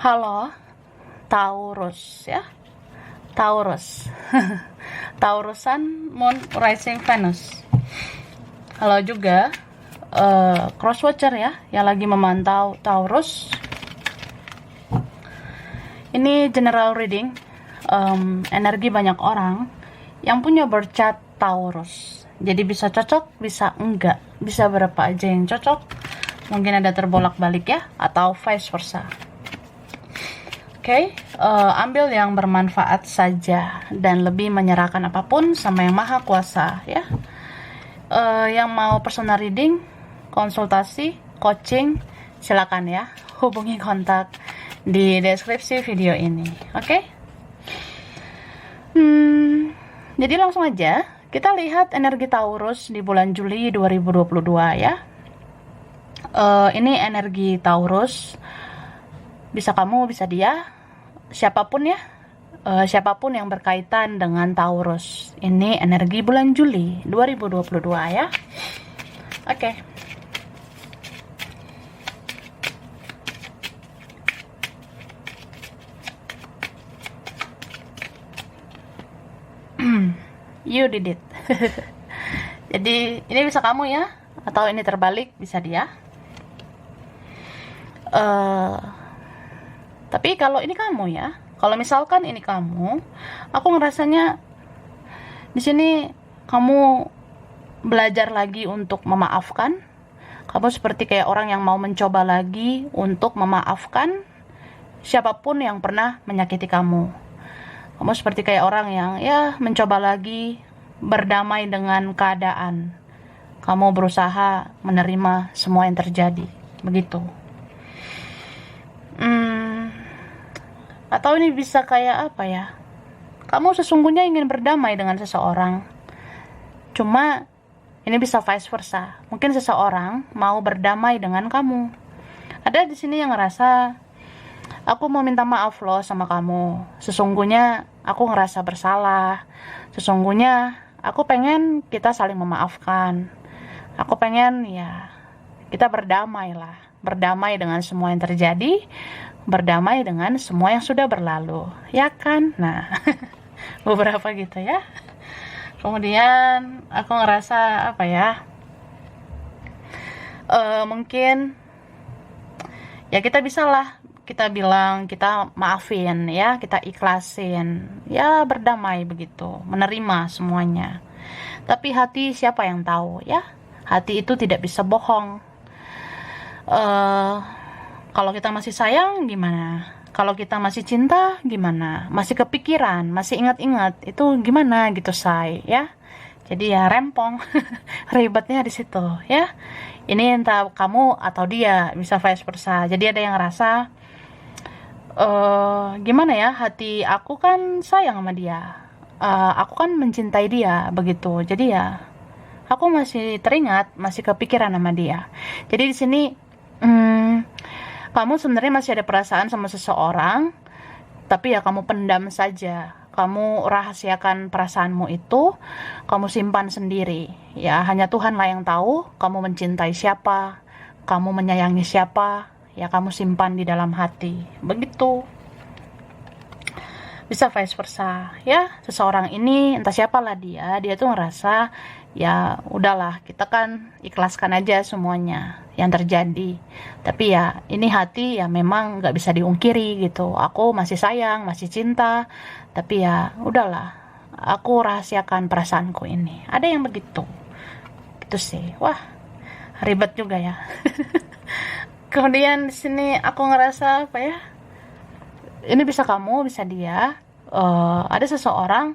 Halo, Taurus ya. Taurus. Taurusan Moon Rising Venus. Halo juga cross watcher ya yang lagi memantau Taurus. Ini general reading, energi banyak orang yang punya birth chart Taurus. Jadi bisa cocok, bisa enggak, bisa berapa aja yang cocok. Mungkin ada terbolak-balik ya, atau vice versa. Oke, ambil yang bermanfaat saja dan lebih menyerahkan apapun sama yang maha kuasa ya. Yang mau personal reading, konsultasi, coaching, silakan ya, hubungi kontak di deskripsi video ini. Oke? Jadi langsung aja kita lihat energi Taurus di bulan Juli 2022 ya. Ini energi Taurus, bisa kamu, bisa dia, siapapun ya, siapapun yang berkaitan dengan Taurus. Ini energi bulan Juli 2022 ya. Oke. You did it. Jadi ini bisa kamu ya, atau ini terbalik, bisa dia. Tapi kalau ini kamu ya, kalau misalkan ini kamu, aku ngerasanya di sini kamu belajar lagi untuk memaafkan. Kamu seperti kayak orang yang mau mencoba lagi untuk memaafkan siapapun yang pernah menyakiti kamu. Kamu seperti kayak orang yang ya mencoba lagi berdamai dengan keadaan. Kamu berusaha menerima semua yang terjadi, begitu. Atau ini bisa kayak apa ya? Kamu sesungguhnya ingin berdamai dengan seseorang. Cuma ini bisa vice versa. Mungkin seseorang mau berdamai dengan kamu. Ada di sini yang ngerasa, aku mau minta maaf loh sama kamu. Sesungguhnya aku ngerasa bersalah. Sesungguhnya aku pengen kita saling memaafkan. Aku pengen ya kita berdamai lah. Berdamai dengan semua yang terjadi, berdamai dengan semua yang sudah berlalu, ya kan? Nah, beberapa gitu ya. Kemudian aku ngerasa apa ya? Mungkin ya kita bisalah kita bilang kita maafin ya, kita ikhlasin, ya berdamai begitu, menerima semuanya. Tapi hati siapa yang tahu ya? Hati itu tidak bisa bohong. Kalau kita masih sayang gimana? Kalau kita masih cinta gimana? Masih kepikiran, masih ingat-ingat, itu gimana gitu say ya? Jadi ya rempong, ribetnya di situ ya. Ini entah kamu atau dia, bisa vice versa. Jadi ada yang ngerasa gimana ya, hati aku kan sayang sama dia, aku kan mencintai dia begitu. Jadi ya aku masih teringat, masih kepikiran sama dia. Jadi di sini kamu sebenarnya masih ada perasaan sama seseorang, tapi ya kamu pendam saja. Kamu rahasiakan perasaanmu itu, kamu simpan sendiri. Ya hanya Tuhanlah yang tahu kamu mencintai siapa, kamu menyayangi siapa, ya kamu simpan di dalam hati. Begitu. Bisa vice versa ya. Seseorang ini entah siapalah dia tuh ngerasa ya udahlah, kita kan ikhlaskan aja semuanya yang terjadi. Tapi ya ini hati ya memang nggak bisa diungkiri gitu. Aku masih sayang, masih cinta, tapi ya udahlah, aku rahasiakan perasaanku ini. Ada yang begitu gitu sih. Wah, ribet juga ya. Kemudian di sini aku ngerasa apa ya, ini bisa kamu, bisa dia. Ada seseorang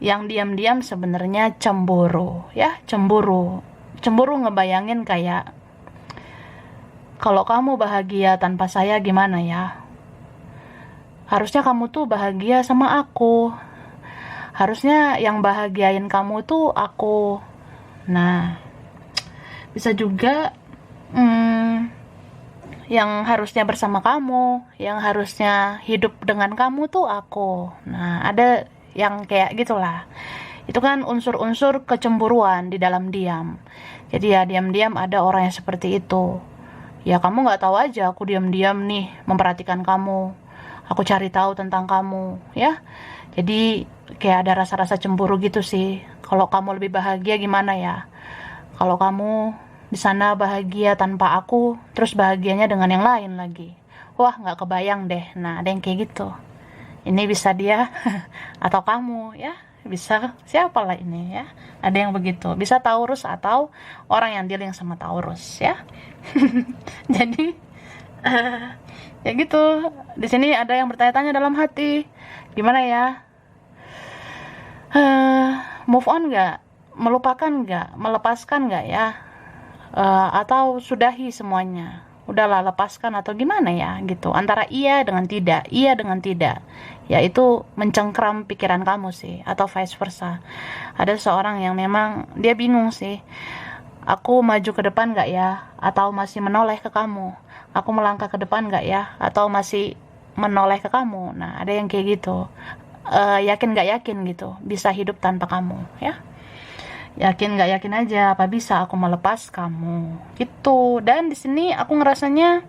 yang diam-diam sebenarnya cemburu ya, cemburu ngebayangin kayak, kalau kamu bahagia tanpa saya gimana ya? Harusnya kamu tuh bahagia sama aku, harusnya yang bahagiain kamu tuh aku. Nah, bisa juga yang harusnya bersama kamu, yang harusnya hidup dengan kamu tuh aku. Nah, ada yang kayak gitulah. Itu kan unsur-unsur kecemburuan di dalam diam. Jadi ya diam-diam ada orang yang seperti itu, Ya kamu nggak tahu aja, aku diam-diam nih memperhatikan kamu, aku cari tahu tentang kamu, ya. Jadi kayak ada rasa-rasa cemburu gitu sih. Kalau kamu lebih bahagia gimana ya? Kalau kamu di sana bahagia tanpa aku, terus bahagianya dengan yang lain lagi. Wah, nggak kebayang deh. Nah, ada yang kayak gitu. Ini bisa dia atau kamu, ya. Bisa siapa lah ini, ya. Ada yang begitu. Bisa Taurus atau orang yang dealing sama Taurus, ya. Jadi ya gitu. Di sini ada yang bertanya-tanya dalam hati. Gimana ya? Move on nggak? Melupakan nggak? Melepaskan nggak ya? Atau sudahi semuanya? Udahlah, lepaskan atau gimana ya gitu. Antara iya dengan tidak, iya dengan tidak. Ya itu mencengkram pikiran kamu sih, atau vice versa. Ada seorang yang memang dia bingung sih. Aku maju ke depan nggak ya? Atau masih menoleh ke kamu? Aku melangkah ke depan nggak ya? Atau masih menoleh ke kamu? Nah, ada yang kayak gitu. Yakin nggak yakin gitu, bisa hidup tanpa kamu, ya. Yakin nggak yakin aja, apa bisa aku melepas kamu, gitu. Dan di sini aku ngerasanya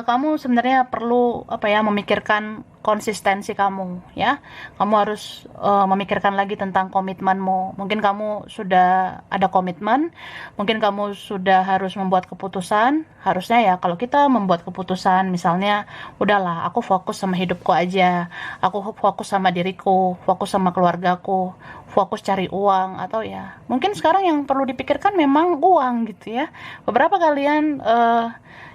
kamu sebenarnya perlu apa ya, memikirkan konsistensi kamu, ya. Kamu harus memikirkan lagi tentang komitmenmu. Mungkin kamu sudah ada komitmen, mungkin kamu sudah harus membuat keputusan. Harusnya ya kalau kita membuat keputusan, misalnya udahlah aku fokus sama hidupku aja, aku fokus sama diriku, fokus sama keluargaku, fokus cari uang, atau ya mungkin sekarang yang perlu dipikirkan memang uang gitu ya. Beberapa kalian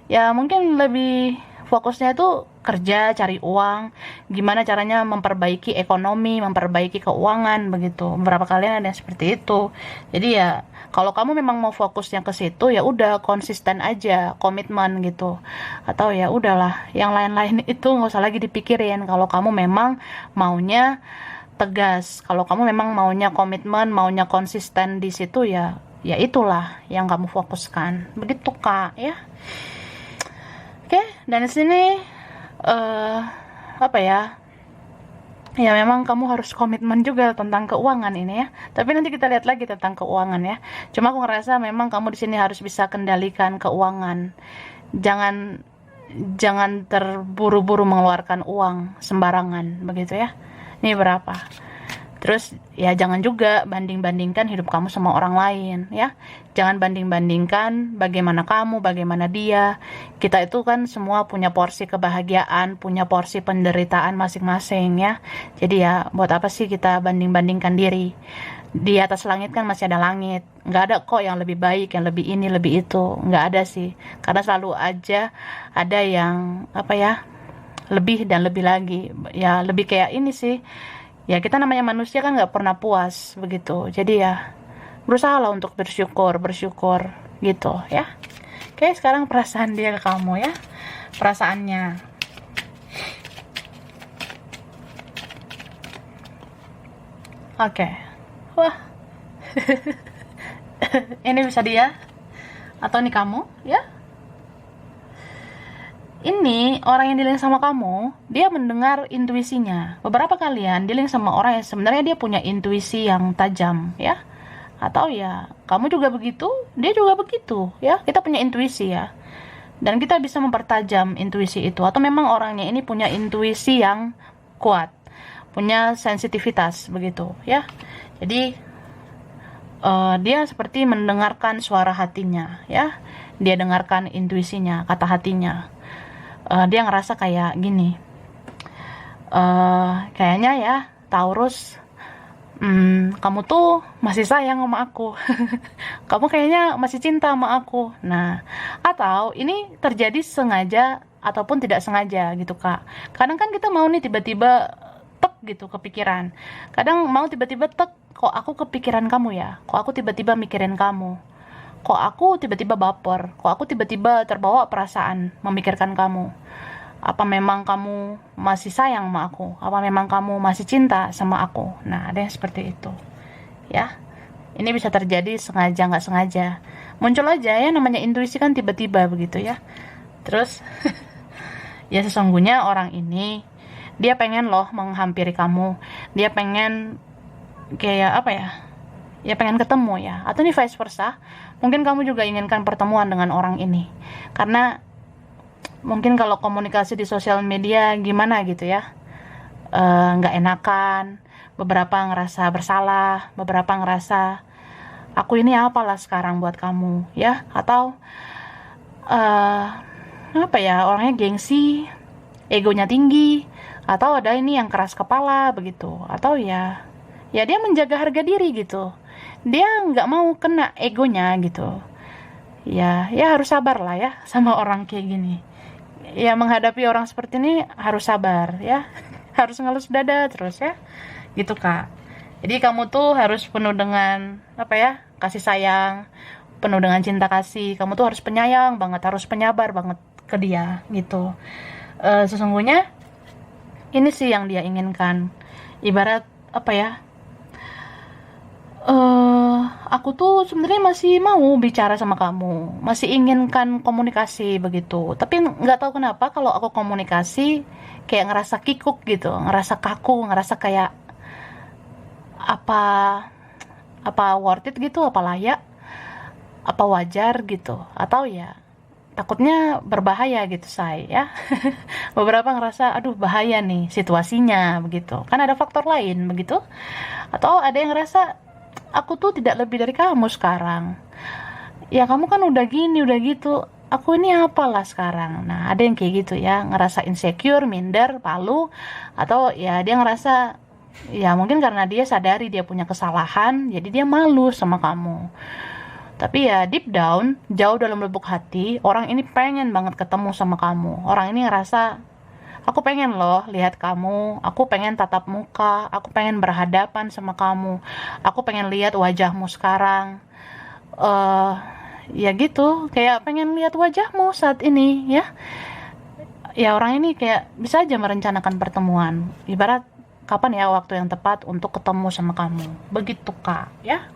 ya mungkin lebih fokusnya itu kerja, cari uang, gimana caranya memperbaiki ekonomi, memperbaiki keuangan begitu. Beberapa kalian ada yang seperti itu. Jadi ya kalau kamu memang mau fokusnya ke situ, ya udah konsisten aja, komitmen gitu. Atau ya udahlah, yang lain-lain itu nggak usah lagi dipikirin. Kalau kamu memang maunya tegas, kalau kamu memang maunya komitmen, maunya konsisten di situ, ya ya itulah yang kamu fokuskan. Begitu Kak, ya. Oke, dan di sini apa ya? Ya memang kamu harus komitmen juga tentang keuangan ini ya. Tapi nanti kita lihat lagi tentang keuangan ya. Cuma aku ngerasa memang kamu di sini harus bisa kendalikan keuangan. Jangan jangan terburu-buru mengeluarkan uang sembarangan begitu ya. Ini berapa? Terus ya jangan juga banding-bandingkan hidup kamu sama orang lain ya. Jangan banding-bandingkan bagaimana kamu, bagaimana dia. Kita itu kan semua punya porsi kebahagiaan, punya porsi penderitaan masing-masing ya. Jadi ya buat apa sih kita banding-bandingkan diri? Di atas langit kan masih ada langit. Nggak ada kok yang lebih baik, yang lebih ini, lebih itu. Nggak ada sih. Karena selalu aja ada yang apa ya, lebih dan lebih lagi. Ya lebih kayak ini sih. Ya kita namanya manusia kan nggak pernah puas begitu. Jadi ya berusahalah untuk bersyukur gitu ya. Oke, sekarang perasaan dia ke kamu ya. Perasaannya. Oke. Wah. Ini bisa dia atau ini kamu ya. Ini orang yang dealing sama kamu, dia mendengar intuisinya. Beberapa kalian dealing sama orang yang sebenarnya dia punya intuisi yang tajam, ya. Atau ya, kamu juga begitu, dia juga begitu, ya. Kita punya intuisi ya. Dan kita bisa mempertajam intuisi itu. Atau memang orangnya ini punya intuisi yang kuat, punya sensitivitas begitu, ya. Jadi dia seperti mendengarkan suara hatinya, ya. Dia dengarkan intuisinya, kata hatinya. Dia ngerasa kayak gini, kayaknya ya Taurus, kamu tuh masih sayang sama aku. Kamu kayaknya masih cinta sama aku. Nah, atau ini terjadi sengaja ataupun tidak sengaja gitu Kak. Kadang kan kita mau nih tiba-tiba tek gitu kepikiran. Kadang mau tiba-tiba tek, kok aku kepikiran kamu ya, kok aku tiba-tiba mikirin kamu, kok aku tiba-tiba baper, kok aku tiba-tiba terbawa perasaan memikirkan kamu. Apa memang kamu masih sayang sama aku? Apa memang kamu masih cinta sama aku? Nah, ada yang seperti itu. Ya, ini bisa terjadi sengaja nggak sengaja. Muncul aja ya, namanya intuisi kan tiba-tiba begitu ya. Terus, ya sesungguhnya orang ini, dia pengen loh menghampiri kamu. Dia pengen kayak apa ya? ya pengen ketemu ya, atau ini vice versa, mungkin kamu juga inginkan pertemuan dengan orang ini, karena mungkin kalau komunikasi di sosial media gimana gitu ya, nggak enakan, beberapa ngerasa bersalah, beberapa ngerasa aku ini apalah sekarang buat kamu ya, atau apa ya, orangnya gengsi, egonya tinggi, atau ada ini yang keras kepala begitu, atau ya dia menjaga harga diri gitu, dia nggak mau kena egonya gitu. Ya harus sabar lah ya sama orang kayak gini. Ya menghadapi orang seperti ini harus sabar ya. Harus ngelus dada terus ya. Gitu Kak. Jadi kamu tuh harus penuh dengan apa ya? Kasih sayang, penuh dengan cinta kasih. Kamu tuh harus penyayang banget, harus penyabar banget ke dia gitu. Sesungguhnya ini sih yang dia inginkan. Ibarat apa ya? Aku tuh sebenarnya masih mau bicara sama kamu, masih inginkan komunikasi begitu. Tapi nggak tahu kenapa kalau aku komunikasi kayak ngerasa kikuk gitu, ngerasa kaku, ngerasa kayak apa worth it gitu, apa layak, apa wajar gitu, atau ya takutnya berbahaya gitu say ya. Beberapa ngerasa aduh bahaya nih situasinya begitu. Kan ada faktor lain begitu. Atau ada yang ngerasa aku tuh tidak lebih dari kamu sekarang. Ya kamu kan udah gini, udah gitu. Aku ini apalah sekarang. Nah, ada yang kayak gitu ya, ngerasa insecure, minder, malu, atau ya dia ngerasa ya mungkin karena dia sadari dia punya kesalahan, jadi dia malu sama kamu. Tapi ya deep down, jauh dalam lubuk hati, orang ini pengen banget ketemu sama kamu. Orang ini ngerasa aku pengen loh lihat kamu, aku pengen tatap muka, aku pengen berhadapan sama kamu, aku pengen lihat wajahmu sekarang. Ya gitu, kayak pengen lihat wajahmu saat ini ya. Ya orang ini kayak bisa aja merencanakan pertemuan. Ibarat kapan ya waktu yang tepat untuk ketemu sama kamu. Begitu Kak ya.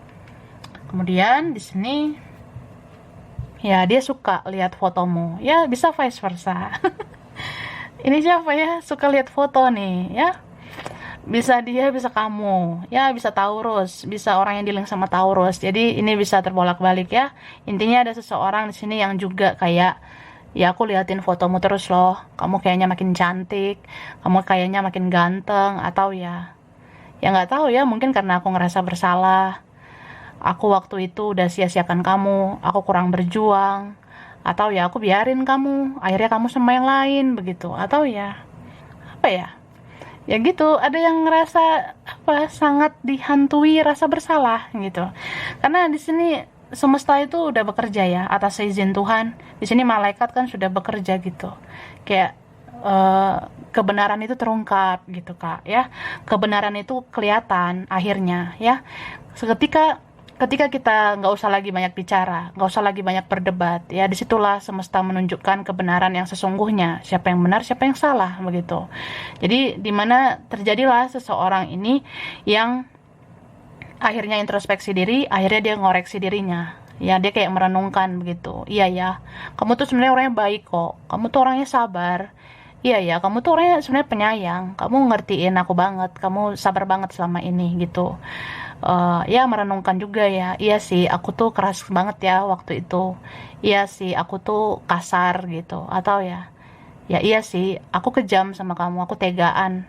Kemudian di sini ya dia suka lihat fotomu. Ya bisa vice versa. Ini siapa ya suka lihat foto nih ya, bisa dia, bisa kamu ya, bisa Taurus, bisa orang yang dealing sama Taurus. Jadi ini bisa terbolak-balik ya. Intinya ada seseorang di sini yang juga kayak ya aku liatin fotomu terus loh, kamu kayaknya makin cantik, kamu kayaknya makin ganteng, atau ya nggak tahu ya, mungkin karena aku ngerasa bersalah, aku waktu itu udah sia-siakan kamu, aku kurang berjuang, atau ya aku biarin kamu, akhirnya kamu sama yang lain begitu, atau ya apa ya gitu, ada yang ngerasa apa sangat dihantui rasa bersalah gitu, karena di sini semesta itu udah bekerja ya atas izin Tuhan. Di sini malaikat kan sudah bekerja gitu, kayak kebenaran itu terungkap gitu Kak ya, kebenaran itu kelihatan akhirnya ya, ketika kita nggak usah lagi banyak bicara, nggak usah lagi banyak berdebat, ya disitulah semesta menunjukkan kebenaran yang sesungguhnya, siapa yang benar, siapa yang salah, begitu. Jadi dimana terjadilah seseorang ini yang akhirnya introspeksi diri, akhirnya dia ngoreksi dirinya, ya dia kayak merenungkan begitu. Iya ya, kamu tuh sebenarnya orangnya baik kok, kamu tuh orangnya sabar. Iya ya, kamu tuh orangnya sebenarnya penyayang, kamu ngertiin aku banget, kamu sabar banget selama ini gitu. Ya merenungkan juga ya, iya sih aku tuh keras banget ya waktu itu, iya sih aku tuh kasar gitu, atau ya iya sih aku kejam sama kamu, aku tegaan,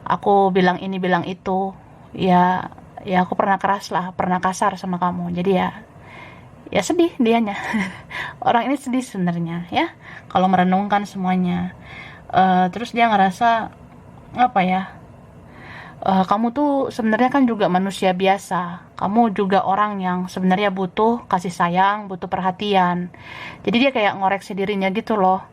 aku bilang ini bilang itu, ya aku pernah keras lah, pernah kasar sama kamu, jadi ya sedih dianya. Orang ini sedih sebenarnya ya kalau merenungkan semuanya. Terus dia ngerasa apa ya, kamu tuh sebenarnya kan juga manusia biasa, kamu juga orang yang sebenarnya butuh kasih sayang, butuh perhatian. Jadi dia kayak ngoreksi dirinya gitu loh.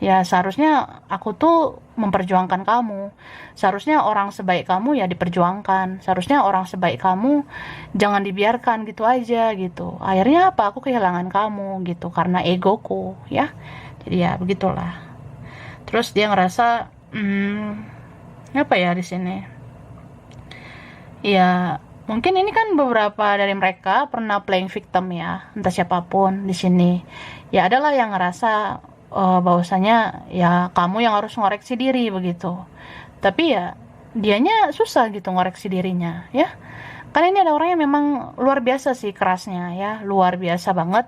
Ya seharusnya aku tuh memperjuangkan kamu, seharusnya orang sebaik kamu ya diperjuangkan, seharusnya orang sebaik kamu jangan dibiarkan gitu aja gitu. Akhirnya apa, aku kehilangan kamu gitu karena egoku ya. Jadi ya begitulah. Terus dia ngerasa apa ya di sini? Ya, mungkin ini kan beberapa dari mereka pernah playing victim ya, entah siapapun di sini. Ya adalah yang ngerasa bahwasanya ya kamu yang harus ngoreksi diri begitu. Tapi ya dianya susah gitu ngoreksi dirinya ya. Karena ini ada orang yang memang luar biasa sih kerasnya ya, luar biasa banget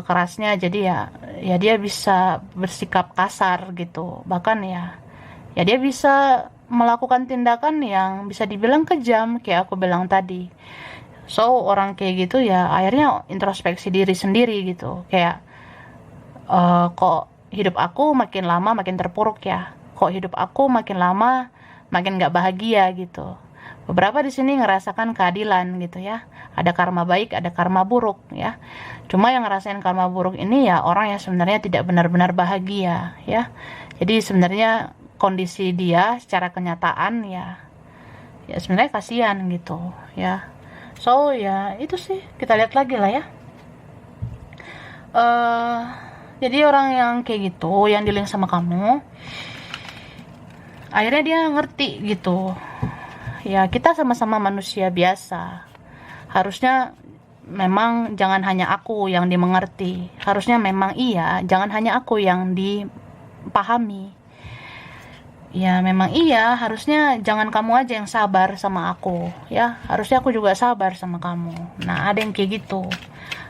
kerasnya. Jadi ya dia bisa bersikap kasar gitu, bahkan ya dia bisa melakukan tindakan yang bisa dibilang kejam kayak aku bilang tadi. So orang kayak gitu ya akhirnya introspeksi diri sendiri gitu, kayak kok hidup aku makin lama makin terpuruk ya, kok hidup aku makin lama makin gak bahagia gitu. Beberapa di sini ngerasakan keadilan gitu ya, ada karma baik ada karma buruk ya. Cuma yang ngerasain karma buruk ini ya orang yang sebenarnya tidak benar-benar bahagia ya. Jadi sebenarnya kondisi dia secara kenyataan ya sebenarnya kasihan gitu ya. So ya itu sih, kita lihat lagi lah ya. Jadi orang yang kayak gitu yang dealing sama kamu, akhirnya dia ngerti gitu ya, kita sama-sama manusia biasa. Harusnya memang jangan hanya aku yang dimengerti, harusnya memang iya jangan hanya aku yang dipahami. Ya memang iya, harusnya jangan kamu aja yang sabar sama aku ya, harusnya aku juga sabar sama kamu. Nah ada yang kayak gitu,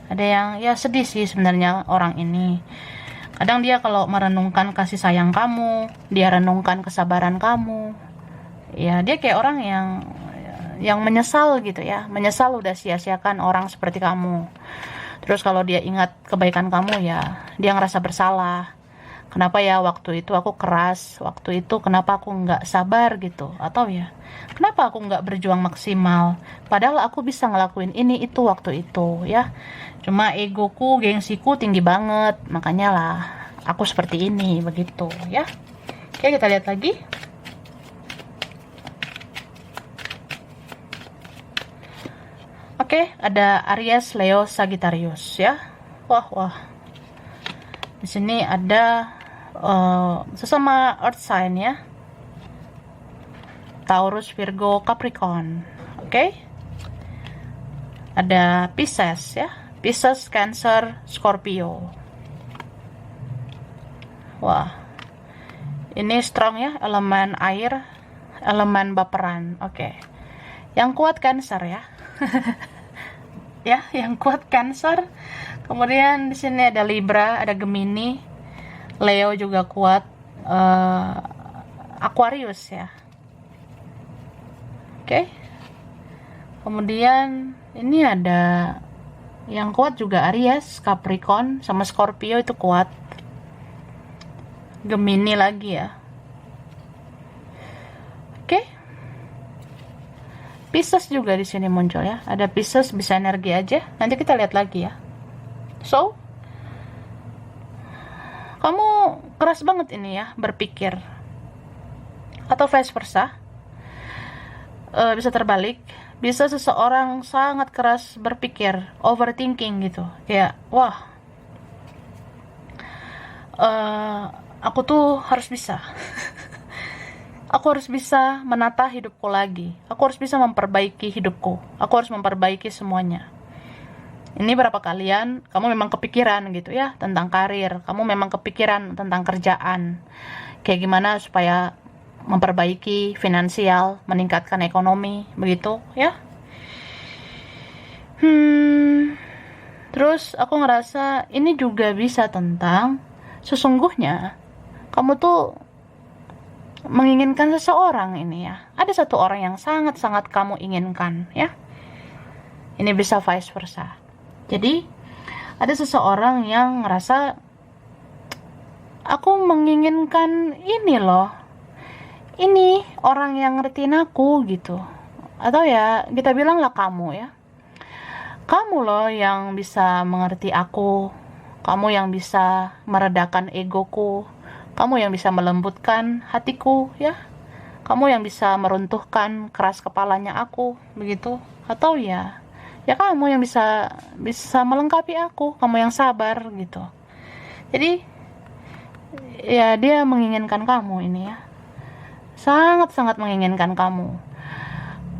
ada yang ya sedih sih sebenarnya orang ini. Kadang dia kalau merenungkan kasih sayang kamu, dia renungkan kesabaran kamu, ya dia kayak orang yang menyesal gitu ya, menyesal udah sia-siakan orang seperti kamu. Terus kalau dia ingat kebaikan kamu ya dia ngerasa bersalah. Kenapa ya waktu itu aku keras, waktu itu kenapa aku nggak sabar gitu, atau ya kenapa aku nggak berjuang maksimal, padahal aku bisa ngelakuin ini itu waktu itu ya. Cuma egoku, gengsiku tinggi banget, makanya lah aku seperti ini begitu ya. Oke, kita lihat lagi. Oke, ada Aries, Leo, Sagittarius ya. Wah. Di sini ada sesama earth sign ya. Taurus, Virgo, Capricorn. Oke. Ada Pisces ya. Pisces, Cancer, Scorpio. Wah. Ini strong ya, elemen air, elemen baperan. Oke. Yang kuat Cancer ya. Ya, yang kuat Cancer. Kemudian di sini ada Libra, ada Gemini, Leo juga kuat, Aquarius ya. Oke. Kemudian ini ada yang kuat juga Aries, Capricorn, sama Scorpio itu kuat. Gemini lagi ya. Oke. Pisces juga di sini muncul ya. Ada Pisces, bisa energi aja. Nanti kita lihat lagi ya. So, kamu keras banget ini ya berpikir, atau vice versa. Bisa terbalik. Bisa seseorang sangat keras berpikir, overthinking gitu. Kayak, wah, aku tuh harus bisa. Aku harus bisa menata hidupku lagi. Aku harus bisa memperbaiki hidupku. Aku harus memperbaiki semuanya. Ini berapa kalian kamu memang kepikiran gitu ya tentang karir. Kamu memang kepikiran tentang kerjaan. Kayak gimana supaya memperbaiki finansial, meningkatkan ekonomi, begitu ya. Terus aku ngerasa ini juga bisa tentang sesungguhnya kamu tuh menginginkan seseorang ini ya. Ada satu orang yang sangat-sangat kamu inginkan ya. Ini bisa vice versa. Jadi ada seseorang yang ngerasa aku menginginkan ini loh. Ini orang yang ngertiin aku gitu. Atau ya kita bilang lah kamu ya. Kamu loh yang bisa mengerti aku. Kamu yang bisa meredakan egoku. Kamu yang bisa melembutkan hatiku ya. Kamu yang bisa meruntuhkan keras kepalanya aku, begitu. Atau ya kamu yang bisa melengkapi aku, kamu yang sabar gitu. Jadi ya dia menginginkan kamu ini ya. Sangat-sangat menginginkan kamu.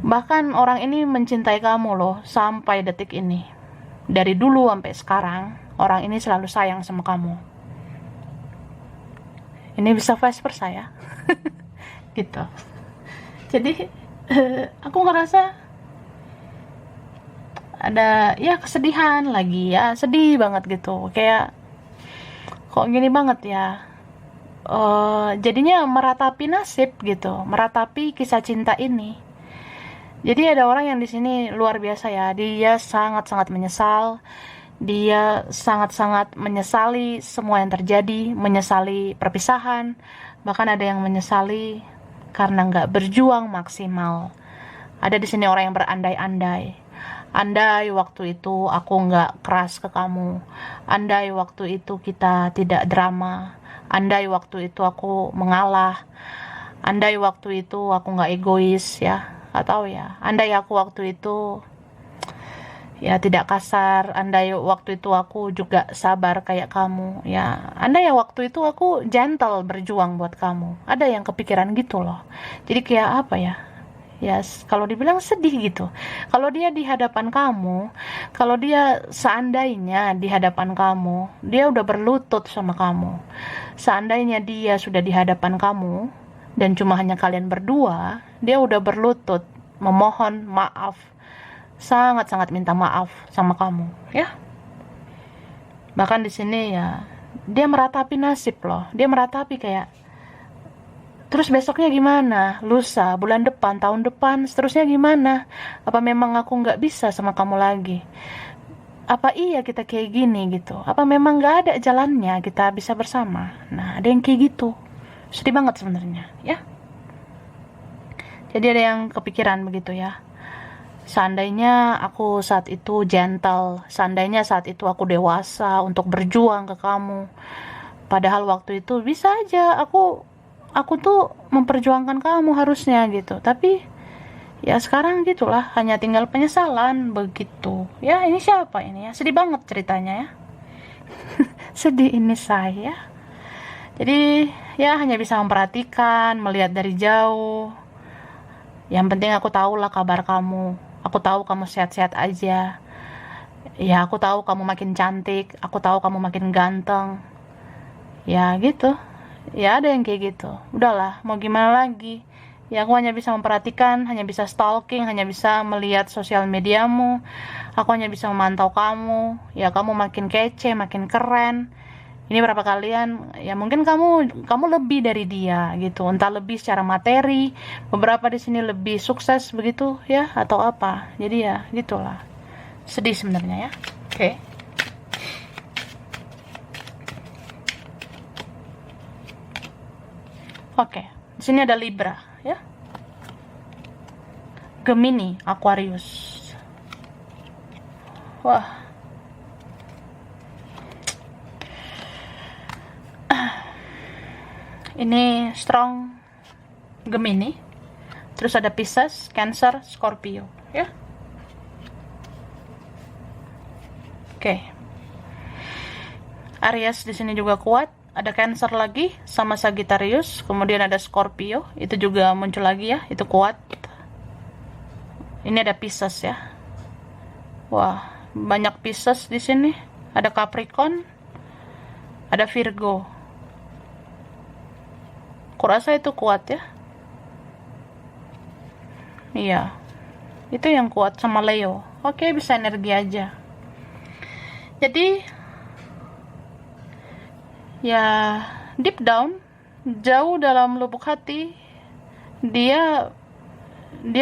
Bahkan orang ini mencintai kamu loh sampai detik ini. Dari dulu sampai sekarang, orang ini selalu sayang sama kamu. Ini bisa vice versa ya. Gitu. Jadi aku ngerasa ada ya kesedihan lagi ya, sedih banget gitu, kayak kok gini banget ya. Jadinya meratapi nasib gitu, meratapi kisah cinta ini. Jadi ada orang yang di sini luar biasa ya, dia sangat-sangat menyesal, dia sangat-sangat menyesali semua yang terjadi, menyesali perpisahan, bahkan ada yang menyesali karena nggak berjuang maksimal. Ada di sini orang yang berandai-andai. Andai waktu itu aku nggak keras ke kamu, andai waktu itu kita tidak drama, andai waktu itu aku mengalah, andai waktu itu aku nggak egois ya, atau ya, andai aku waktu itu ya tidak kasar, andai waktu itu aku juga sabar kayak kamu ya, andai ya waktu itu aku gentle berjuang buat kamu. Ada yang kepikiran gitu loh. Jadi kayak apa ya, ya kalau dibilang sedih gitu. Kalau dia di hadapan kamu, kalau dia seandainya di hadapan kamu, dia udah berlutut sama kamu, seandainya dia sudah di hadapan kamu dan cuma hanya kalian berdua, dia udah berlutut memohon maaf, sangat-sangat minta maaf sama kamu ya. Bahkan di sini ya dia meratapi nasib loh, dia meratapi kayak terus besoknya gimana, lusa, bulan depan, tahun depan, seterusnya gimana? Apa memang aku nggak bisa sama kamu lagi? Apa iya kita kayak gini gitu? Apa memang nggak ada jalannya kita bisa bersama? Nah, ada yang kayak gitu. Sedih banget sebenarnya, ya. Jadi ada yang kepikiran begitu ya. Seandainya aku saat itu gentle, seandainya saat itu aku dewasa untuk berjuang ke kamu. Padahal waktu itu bisa aja aku tuh memperjuangkan kamu harusnya gitu, tapi ya sekarang gitulah, hanya tinggal penyesalan begitu ya. Ini siapa ini ya, sedih banget ceritanya ya. Sedih ini saya. Jadi ya hanya bisa memperhatikan, melihat dari jauh. Yang penting aku tahu lah kabar kamu, aku tahu kamu sehat-sehat aja ya, aku tahu kamu makin cantik, aku tahu kamu makin ganteng ya gitu. Ya ada yang kayak gitu, udahlah mau gimana lagi ya. Aku hanya bisa memperhatikan, hanya bisa stalking, hanya bisa melihat sosial mediamu, aku hanya bisa memantau kamu ya. Kamu makin kece, makin keren. Ini berapa kalian ya, mungkin kamu lebih dari dia gitu, entah lebih secara materi, beberapa di sini lebih sukses begitu ya, atau apa. Jadi ya gitulah, sedih sebenarnya ya. Oke. Oke, di sini ada Libra ya, Gemini, Aquarius. Wah, ini strong Gemini, terus ada Pisces, Cancer, Scorpio ya. Oke. Aries di sini juga kuat. Ada Cancer lagi sama Sagittarius, kemudian ada Scorpio, itu juga muncul lagi ya, itu kuat. Ini ada Pisces ya. Wah, banyak Pisces di sini. Ada Capricorn, ada Virgo. Kurasa itu kuat ya. Iya. Itu yang kuat sama Leo. Oke, bisa energi aja. Jadi ya deep down, jauh dalam lubuk hati, dia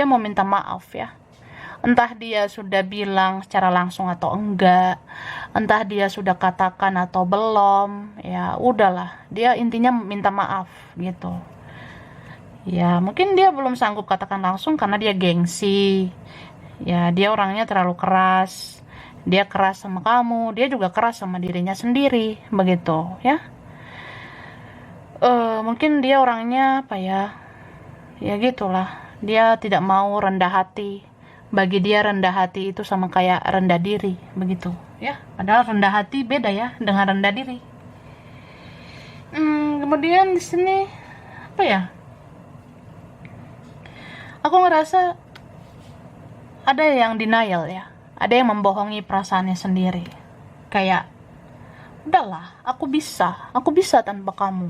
mau minta maaf ya. Entah dia sudah bilang secara langsung atau enggak, entah dia sudah katakan atau belum, ya udahlah, dia intinya minta maaf gitu ya. Mungkin dia belum sanggup katakan langsung karena dia gengsi ya, dia orangnya terlalu keras. Dia keras sama kamu, dia juga keras sama dirinya sendiri begitu ya. Mungkin dia orangnya apa ya, ya gitulah, dia tidak mau rendah hati. Bagi dia rendah hati itu sama kayak rendah diri begitu ya. Padahal rendah hati beda ya dengan rendah diri. Kemudian di sini apa ya, aku ngerasa ada yang denial ya, ada yang membohongi perasaannya sendiri. Kayak udahlah, aku bisa tanpa kamu.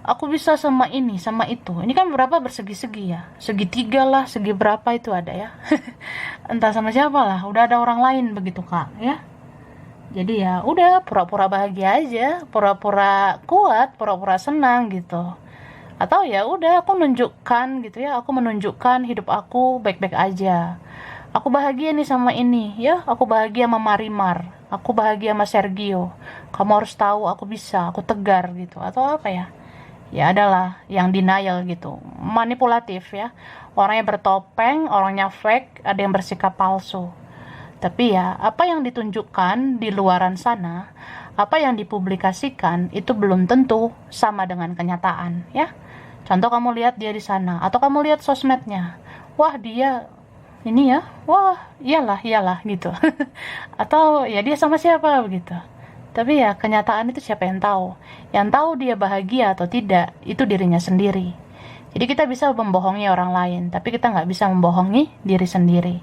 aku bisa sama ini, sama itu. Ini kan berapa bersegi-segi ya, segitiga lah, segi berapa itu ada ya. Entah sama siapa lah, udah ada orang lain begitu kak ya. Jadi ya udah pura-pura bahagia aja, pura-pura kuat, pura-pura senang gitu. Atau ya udah aku nunjukkan gitu ya, aku menunjukkan hidup aku baik-baik aja. Aku bahagia nih sama ini ya, aku bahagia sama Marimar, aku bahagia sama Sergio. Kamu harus tahu aku bisa, aku tegar gitu. Atau apa ya? Ya adalah yang denial gitu, manipulatif ya. Orangnya bertopeng, orangnya fake, ada yang bersikap palsu. Tapi ya, apa yang ditunjukkan di luaran sana, apa yang dipublikasikan itu belum tentu sama dengan kenyataan, ya. Contoh kamu lihat dia di sana, atau kamu lihat sosmednya. Wah, dia ini ya, wah, iyalah gitu. Atau ya dia sama siapa begitu. Tapi ya kenyataan itu siapa yang tahu? Yang tahu dia bahagia atau tidak, itu dirinya sendiri. Jadi kita bisa membohongi orang lain, tapi kita nggak bisa membohongi diri sendiri.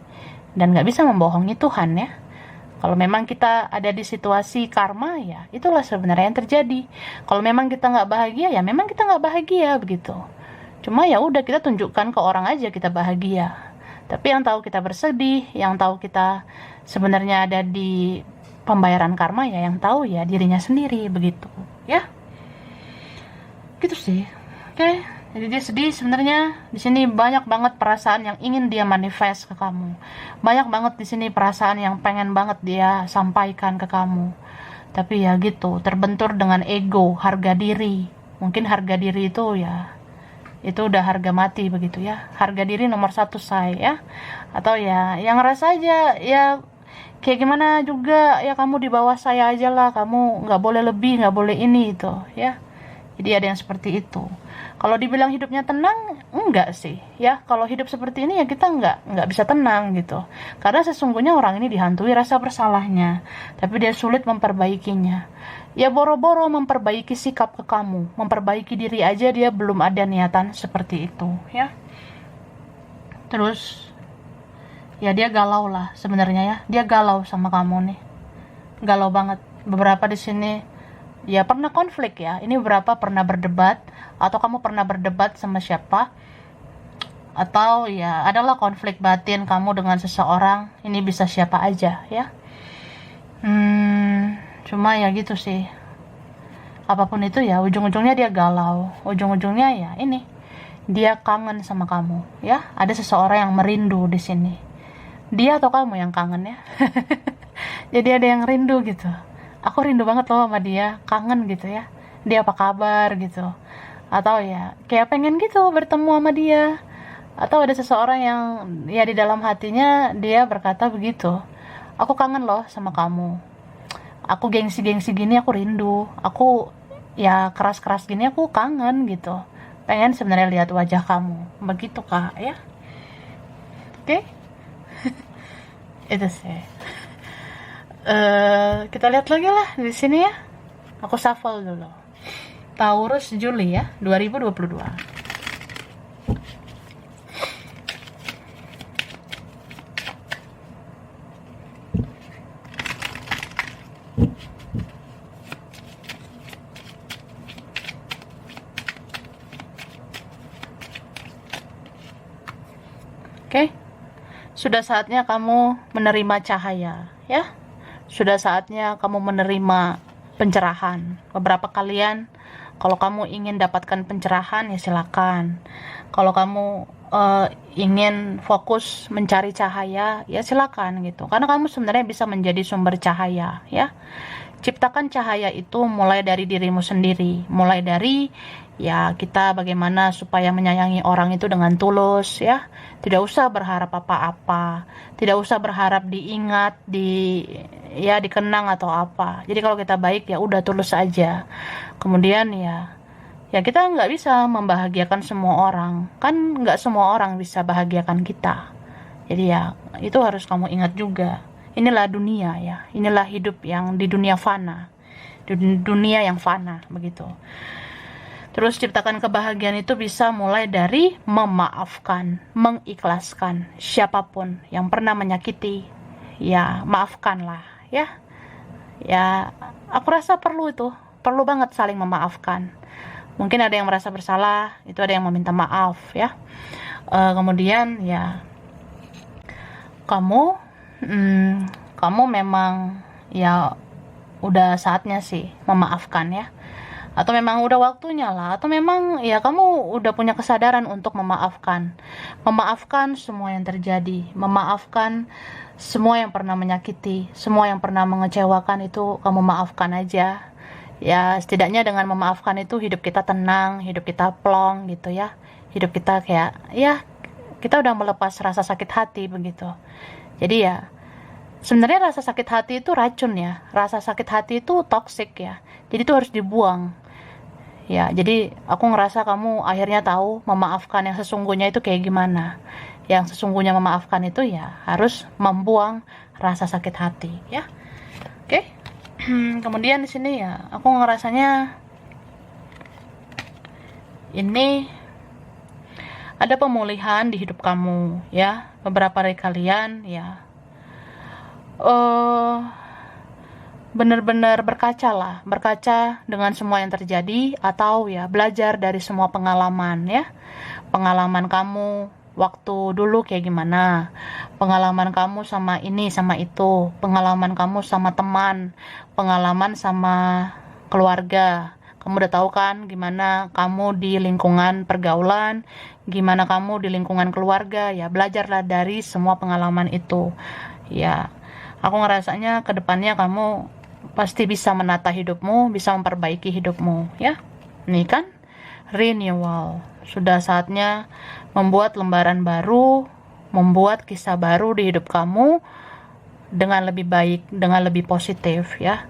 Dan nggak bisa membohongi Tuhan ya. Kalau memang kita ada di situasi karma ya, itulah sebenarnya yang terjadi. Kalau memang kita nggak bahagia ya, memang kita nggak bahagia begitu. Cuma ya udah kita tunjukkan ke orang aja kita bahagia. Tapi yang tahu kita bersedih, yang tahu kita sebenarnya ada di pembayaran karma ya, yang tahu ya dirinya sendiri begitu ya. Gitu sih. Oke. Jadi dia sedih sebenarnya. Di sini banyak banget perasaan yang ingin dia manifest ke kamu. Banyak banget di sini perasaan yang pengen banget dia sampaikan ke kamu. Tapi ya gitu, terbentur dengan ego, harga diri. Mungkin harga diri itu ya, itu udah harga mati begitu ya. Harga diri nomor satu saya ya. Atau ya, yang ngerasa aja ya kayak gimana juga ya, kamu di bawah saya aja lah. Kamu nggak boleh lebih, nggak boleh ini itu ya. Jadi ada yang seperti itu. Kalau dibilang hidupnya tenang, enggak sih. Ya, kalau hidup seperti ini ya kita enggak bisa tenang gitu. Karena sesungguhnya orang ini dihantui rasa bersalahnya, tapi dia sulit memperbaikinya. Ya boro-boro memperbaiki sikap ke kamu, memperbaiki diri aja dia belum ada niatan seperti itu, ya. Terus ya dia galau lah sebenarnya ya. Dia galau sama kamu nih. Galau banget. Beberapa di sini ya pernah konflik ya. Ini berapa pernah berdebat, atau kamu pernah berdebat sama siapa, atau ya adalah konflik batin kamu dengan seseorang. Ini bisa siapa aja ya. Cuma ya gitu sih. Apapun itu ya ujung-ujungnya dia galau. Ujung-ujungnya ya ini, dia kangen sama kamu ya. Ada seseorang yang merindu di sini. Dia atau kamu yang kangen ya. Jadi ada yang rindu gitu. Aku rindu banget loh sama dia, kangen gitu ya. Dia apa kabar gitu. Atau ya kayak pengen gitu bertemu sama dia. Atau ada seseorang yang ya di dalam hatinya dia berkata begitu. Aku kangen loh sama kamu. Aku gengsi-gengsi gini aku rindu. Aku ya keras-keras gini aku kangen gitu. Pengen sebenarnya lihat wajah kamu. Begitu kak ya. Oke? Itu sih. Kita lihat lagi lah di sini ya. Aku shuffle dulu. Taurus Juli ya, 2022. Oke. Sudah saatnya kamu menerima cahaya, ya. Sudah saatnya kamu menerima pencerahan. Beberapa kalian, kalau kamu ingin dapatkan pencerahan ya silakan. Kalau kamu ingin fokus mencari cahaya ya silakan gitu. Karena kamu sebenarnya bisa menjadi sumber cahaya ya. Ciptakan cahaya itu mulai dari dirimu sendiri, mulai dari ya kita bagaimana supaya menyayangi orang itu dengan tulus ya. Tidak usah berharap apa-apa, tidak usah berharap diingat, ya dikenang atau apa. Jadi kalau kita baik ya udah tulus aja. Kemudian ya kita nggak bisa membahagiakan semua orang, kan nggak semua orang bisa bahagiakan kita. Jadi ya itu harus kamu ingat juga. Inilah dunia ya, inilah hidup yang di dunia fana, di dunia yang fana begitu. Terus ciptakan kebahagiaan itu bisa mulai dari memaafkan, mengikhlaskan siapapun yang pernah menyakiti. Ya maafkanlah ya. Ya aku rasa perlu itu, perlu banget saling memaafkan. Mungkin ada yang merasa bersalah, itu ada yang meminta maaf ya. Kemudian ya kamu kamu memang ya udah saatnya sih memaafkan ya, atau memang udah waktunya lah, atau memang ya kamu udah punya kesadaran untuk memaafkan semua yang terjadi, memaafkan semua yang pernah menyakiti, semua yang pernah mengecewakan, itu kamu maafkan aja ya. Setidaknya dengan memaafkan itu hidup kita tenang, hidup kita plong gitu ya, hidup kita kayak ya kita udah melepas rasa sakit hati begitu. Jadi ya sebenarnya rasa sakit hati itu racun ya, rasa sakit hati itu toksik ya, jadi itu harus dibuang ya. Jadi aku ngerasa kamu akhirnya tahu memaafkan yang sesungguhnya itu kayak gimana. Yang sesungguhnya memaafkan itu ya harus membuang rasa sakit hati ya. Oke. Kemudian di sini ya aku ngerasanya ini ada pemulihan di hidup kamu ya. Beberapa dari kalian ya benar-benar berkaca dengan semua yang terjadi, atau ya belajar dari semua pengalaman ya. Pengalaman kamu waktu dulu kayak gimana, pengalaman kamu sama ini sama itu, pengalaman kamu sama teman, pengalaman sama keluarga. Kamu udah tahu kan gimana kamu di lingkungan pergaulan, gimana kamu di lingkungan keluarga ya. Belajarlah dari semua pengalaman itu ya. Aku ngerasanya kedepannya kamu pasti bisa menata hidupmu, bisa memperbaiki hidupmu ya. Nih kan, renewal. Sudah saatnya membuat lembaran baru, membuat kisah baru di hidup kamu dengan lebih baik, dengan lebih positif ya.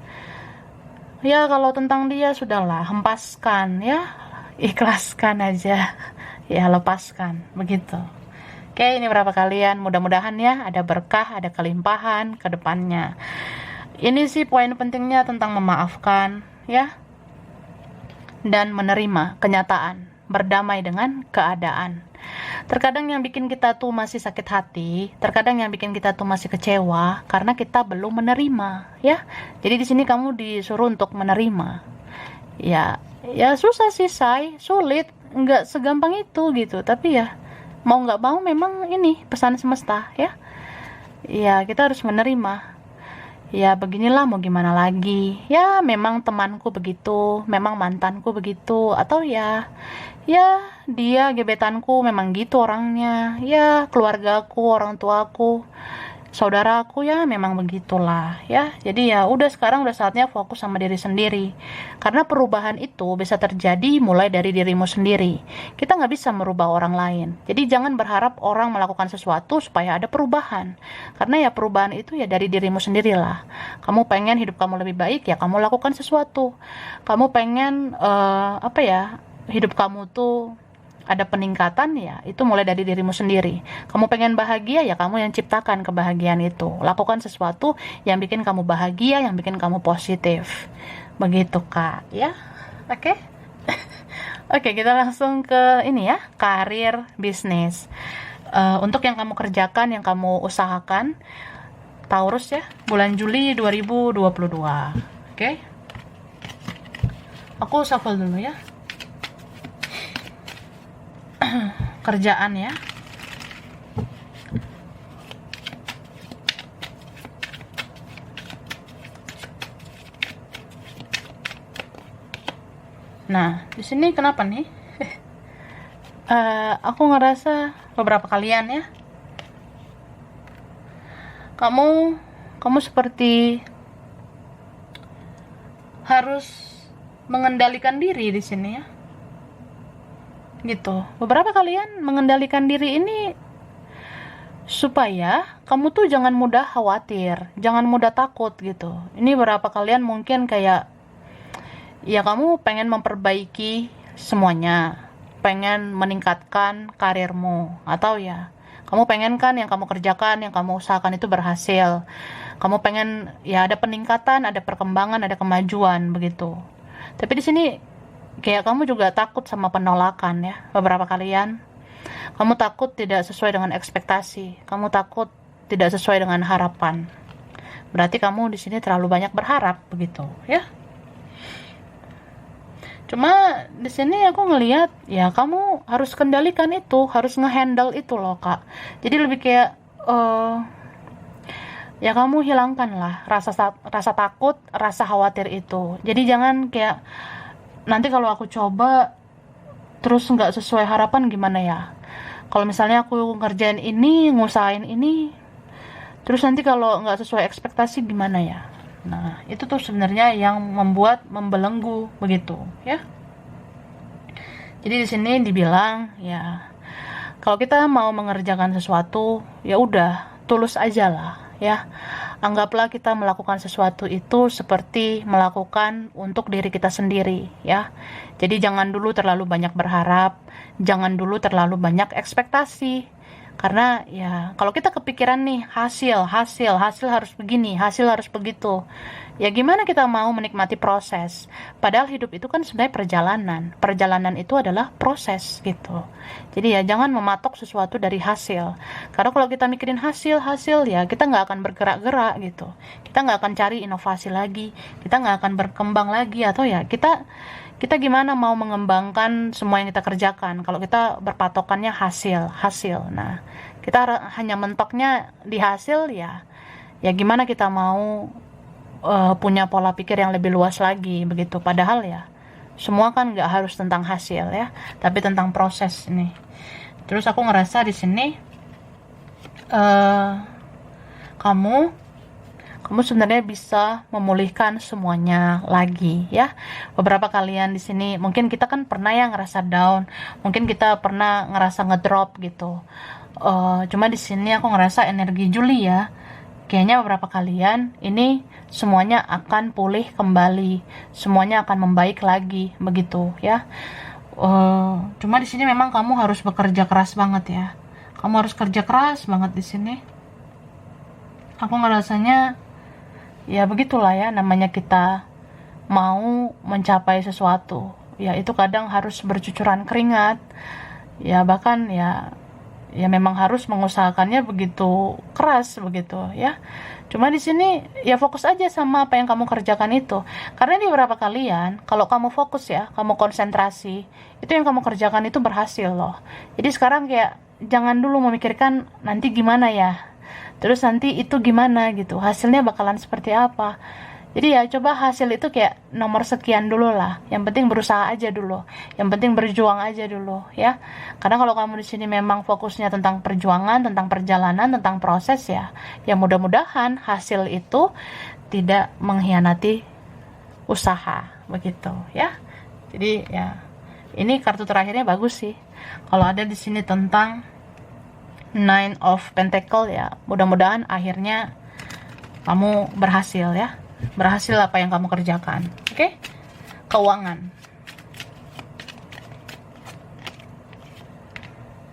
Ya kalau tentang dia sudahlah, hempaskan ya, ikhlaskan aja ya, lepaskan begitu. Oke, ini berapa kalian, mudah-mudahan ya ada berkah, ada kelimpahan ke depannya. Ini sih poin pentingnya tentang memaafkan ya, dan menerima kenyataan, berdamai dengan keadaan. Terkadang yang bikin kita tuh masih sakit hati, terkadang yang bikin kita tuh masih kecewa karena kita belum menerima ya. Jadi di sini kamu disuruh untuk menerima. Ya susah sih, sulit, nggak segampang itu gitu. Tapi ya mau nggak mau memang ini pesan semesta ya. Ya kita harus menerima. Ya beginilah, mau gimana lagi ya, memang temanku begitu, memang mantanku begitu, atau ya dia gebetanku memang gitu orangnya ya, keluargaku, orang tuaku, saudaraku ya memang begitulah ya. Jadi ya udah, sekarang udah saatnya fokus sama diri sendiri, karena perubahan itu bisa terjadi mulai dari dirimu sendiri. Kita nggak bisa merubah orang lain, jadi jangan berharap orang melakukan sesuatu supaya ada perubahan, karena ya perubahan itu ya dari dirimu sendirilah. Kamu pengen hidup kamu lebih baik ya kamu lakukan sesuatu. Kamu pengen hidup kamu tuh ada peningkatan ya, itu mulai dari dirimu sendiri. Kamu pengen bahagia ya kamu yang ciptakan kebahagiaan itu. Lakukan sesuatu yang bikin kamu bahagia, yang bikin kamu positif. Begitu Kak ya. Oke. Oke, kita langsung ke ini ya, karir, bisnis. Untuk yang kamu kerjakan, yang kamu usahakan, Taurus ya, bulan Juli 2022. Oke. Aku shuffle dulu ya. Kerjaan ya. Nah, di sini kenapa nih? Aku ngerasa beberapa kalian ya, kamu seperti harus mengendalikan diri di sini ya. Gitu. Beberapa kalian mengendalikan diri ini supaya kamu tuh jangan mudah khawatir, jangan mudah takut gitu. Ini beberapa kalian mungkin kayak ya kamu pengen memperbaiki semuanya, pengen meningkatkan karirmu, atau ya kamu pengen kan yang kamu kerjakan, yang kamu usahakan itu berhasil. Kamu pengen ya ada peningkatan, ada perkembangan, ada kemajuan begitu. Tapi di sini kayak kamu juga takut sama penolakan ya, beberapa kalian. Kamu takut tidak sesuai dengan ekspektasi, kamu takut tidak sesuai dengan harapan. Berarti kamu di sini terlalu banyak berharap begitu ya. Cuma di sini aku ngelihat ya kamu harus kendalikan itu, harus ngehandle itu loh Kak. Jadi lebih kayak ya kamu hilangkanlah rasa takut, rasa khawatir itu. Jadi jangan kayak nanti kalau aku coba terus nggak sesuai harapan gimana ya. Kalau misalnya aku ngerjain ini, ngusahain ini, terus nanti kalau nggak sesuai ekspektasi gimana ya. Nah, itu tuh sebenarnya yang membuat membelenggu begitu, ya. Jadi di sini dibilang, ya, kalau kita mau mengerjakan sesuatu, ya udah, tulus aja lah, ya. Anggaplah kita melakukan sesuatu itu seperti melakukan untuk diri kita sendiri, ya. Jadi jangan dulu terlalu banyak berharap, jangan dulu terlalu banyak ekspektasi. Karena ya kalau kita kepikiran nih hasil harus begini, hasil harus begitu. Ya gimana kita mau menikmati proses? Padahal hidup itu kan sebenarnya perjalanan. Perjalanan itu adalah proses gitu. Jadi ya jangan mematok sesuatu dari hasil. Karena kalau kita mikirin hasil ya kita nggak akan bergerak-gerak gitu. Kita nggak akan cari inovasi lagi. Kita nggak akan berkembang lagi atau ya kita gimana mau mengembangkan semua yang kita kerjakan kalau kita berpatokannya hasil. Nah, kita hanya mentoknya di hasil ya gimana kita mau punya pola pikir yang lebih luas lagi begitu. Padahal ya semua kan nggak harus tentang hasil ya, tapi tentang proses nih. Terus aku ngerasa di sini kamu sebenarnya bisa memulihkan semuanya lagi ya. Beberapa kalian di sini mungkin kita kan pernah ya ngerasa down, mungkin kita pernah ngerasa ngedrop gitu. Cuma di sini aku ngerasa energi Juli ya, kayaknya beberapa kalian ini semuanya akan pulih kembali, semuanya akan membaik lagi begitu ya. Cuma di sini memang kamu harus bekerja keras banget ya. Kamu harus kerja keras banget di sini. Aku ngerasanya ya begitulah ya, namanya kita mau mencapai sesuatu ya itu kadang harus bercucuran keringat ya, bahkan ya memang harus mengusahakannya begitu keras begitu ya. Cuma di sini ya fokus aja sama apa yang kamu kerjakan itu, karena di beberapa kalian kalau kamu fokus ya, kamu konsentrasi, itu yang kamu kerjakan itu berhasil loh. Jadi sekarang kayak jangan dulu memikirkan nanti gimana ya, terus nanti itu gimana gitu, hasilnya bakalan seperti apa. Jadi ya coba hasil itu kayak nomor sekian dulu lah. Yang penting berusaha aja dulu. Yang penting berjuang aja dulu ya. Karena kalau kamu di sini memang fokusnya tentang perjuangan, tentang perjalanan, tentang proses ya mudah-mudahan hasil itu tidak mengkhianati usaha begitu ya. Jadi ya ini kartu terakhirnya bagus sih. Kalau ada di sini tentang Nine of Pentacle ya, mudah-mudahan akhirnya kamu berhasil ya. Berhasil apa yang kamu kerjakan. Oke? Keuangan.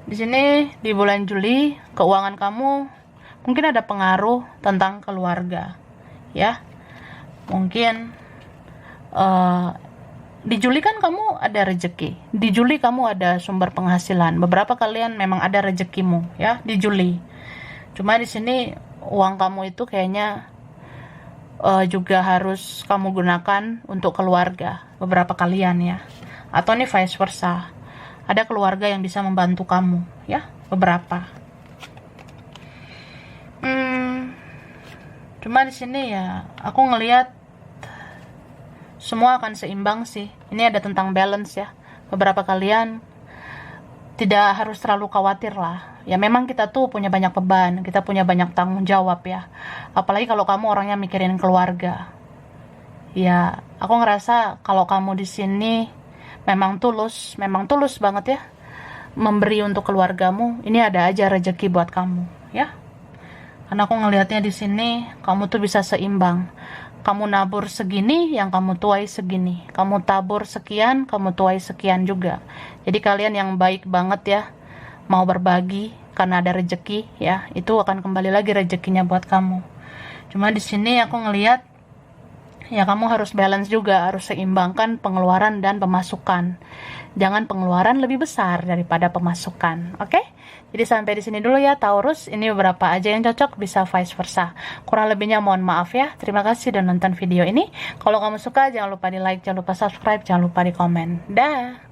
Di sini di bulan Juli, keuangan kamu mungkin ada pengaruh tentang keluarga. Ya. Mungkin di Juli kan kamu ada rezeki. Di Juli kamu ada sumber penghasilan. Beberapa kalian memang ada rezekimu ya di Juli. Cuma di sini uang kamu itu kayaknya juga harus kamu gunakan untuk keluarga, beberapa kalian ya, atau nih vice versa, ada keluarga yang bisa membantu kamu ya, beberapa. Cuma di sini ya aku ngelihat semua akan seimbang sih. Ini ada tentang balance ya. Beberapa kalian tidak harus terlalu khawatir lah. Ya memang kita tuh punya banyak beban, kita punya banyak tanggung jawab ya. Apalagi kalau kamu orangnya mikirin keluarga. Ya, aku ngerasa kalau kamu di sini memang tulus banget ya memberi untuk keluargamu. Ini ada aja rezeki buat kamu, ya. Karena aku ngelihatnya di sini kamu tuh bisa seimbang. Kamu nabur segini, yang kamu tuai segini. Kamu tabur sekian, kamu tuai sekian juga. Jadi kalian yang baik banget ya, mau berbagi karena ada rezeki ya, itu akan kembali lagi rezekinya buat kamu. Cuma di sini aku ngelihat Ya, kamu harus balance juga, harus seimbangkan pengeluaran dan pemasukan. Jangan pengeluaran lebih besar daripada pemasukan, oke? Jadi sampai di sini dulu ya Taurus. Ini beberapa aja yang cocok, bisa vice versa. Kurang lebihnya mohon maaf ya. Terima kasih sudah nonton video ini. Kalau kamu suka jangan lupa di like, jangan lupa subscribe, jangan lupa di komen. Dah.